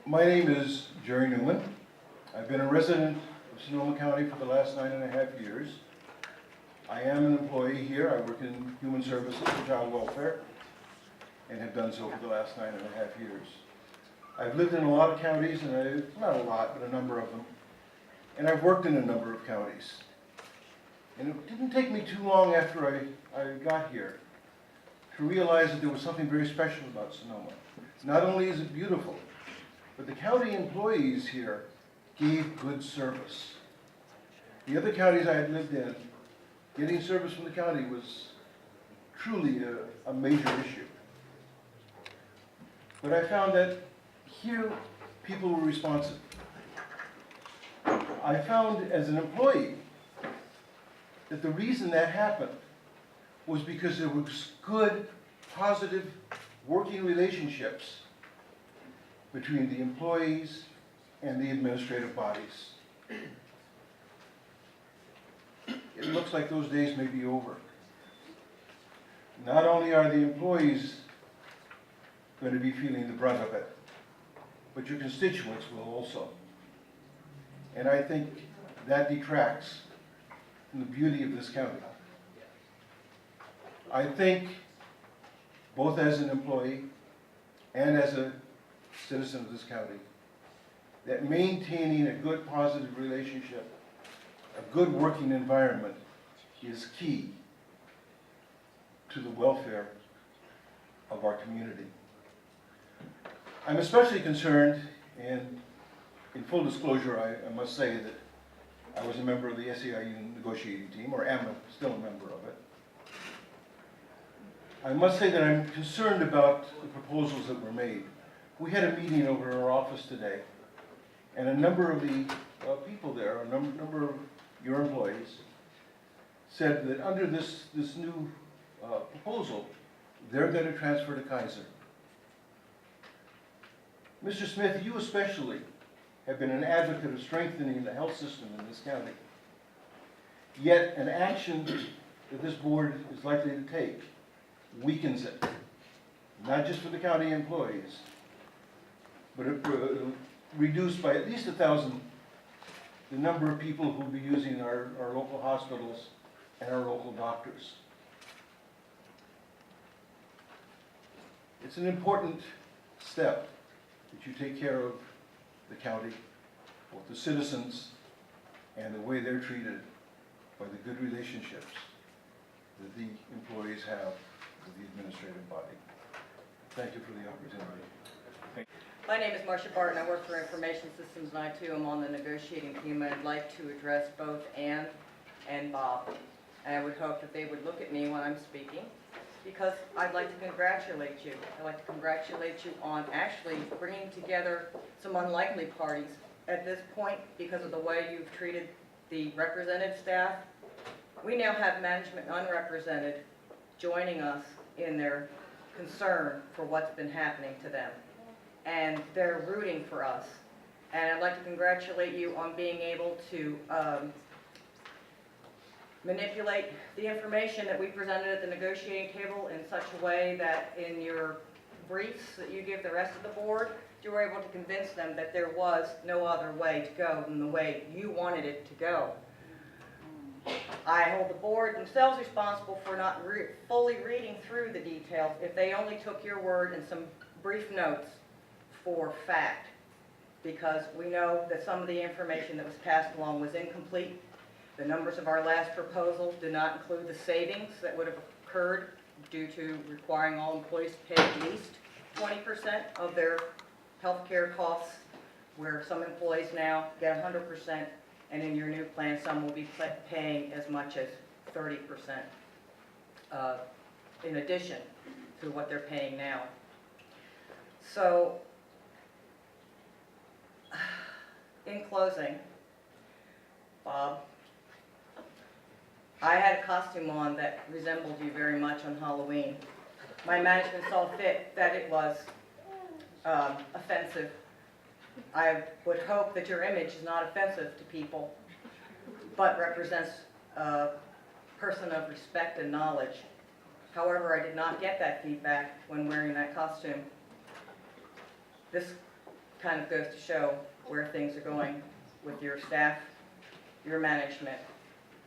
My name is Jerry Newman. I've been a resident of Sonoma County for the last 9.5 years. I am an employee here. I work in human services and child welfare and have done so for the last 9.5 years. I've lived in a lot of counties, and not a lot, but a number of them. And I've worked in a number of counties. And it didn't take me too long after I got here to realize that there was something very special about Sonoma. Not only is it beautiful, but the county employees here gave good service. The other counties I had lived in, getting service from the county was truly a major issue. But I found that here, people were responsive. I found as an employee that the reason that happened was because there was good, positive working relationships between the employees and the administrative bodies. It looks like those days may be over. Not only are the employees going to be feeling the brunt of it, but your constituents will also. And I think that detracts from the beauty of this county. I think, both as an employee and as a citizen of this county, that maintaining a good, positive relationship, a good working environment is key to the welfare of our community. I'm especially concerned, and in full disclosure, I must say that I was a member of the SEIU negotiating team, or am still a member of it. I must say that I'm concerned about the proposals that were made. We had a meeting over in our office today, and a number of the people there, a number of your employees, said that under this new proposal, they're going to transfer to Kaiser. Mr. Smith, you especially have been an advocate of strengthening the health system in this county. Yet an action that this board is likely to take weakens it, not just for the county employees, but it reduced by at least 1,000 the number of people who will be using our local hospitals and our local doctors. It's an important step that you take care of the county, both the citizens and the way they're treated by the good relationships that the employees have with the administrative body. Thank you for the opportunity. My name is Marcia Barton. I work for Information Systems, and I too am on the negotiating team. I'd like to address both Ann and Bob. And I would hope that they would look at me when I'm speaking, because I'd like to congratulate you. I'd like to congratulate you on actually bringing together some unlikely parties at this point because of the way you've treated the represented staff. We now have management unrepresented joining us in their concern for what's been happening to them. And they're rooting for us. And I'd like to congratulate you on being able to manipulate the information that we presented at the negotiating table in such a way that in your briefs that you give the rest of the board, you were able to convince them that there was no other way to go than the way you wanted it to go. I hold the board themselves responsible for not fully reading through the details if they only took your word and some brief notes for fact, because we know that some of the information that was passed along was incomplete. The numbers of our last proposal did not include the savings that would have occurred due to requiring all employees to pay at least 20% of their health care costs, where some employees now get 100%, and in your new plan, some will be paying as much as 30% in addition to what they're paying now. So, in closing, Bob, I had a costume on that resembled you very much on Halloween. My management saw fit that it was offensive. I would hope that your image is not offensive to people, but represents a person of respect and knowledge. However, I did not get that feedback when wearing that costume. This kind of goes to show where things are going with your staff, your management,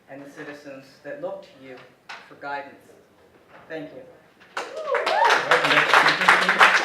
and the citizens that look to you for guidance. Thank you. All right, next speaker, please.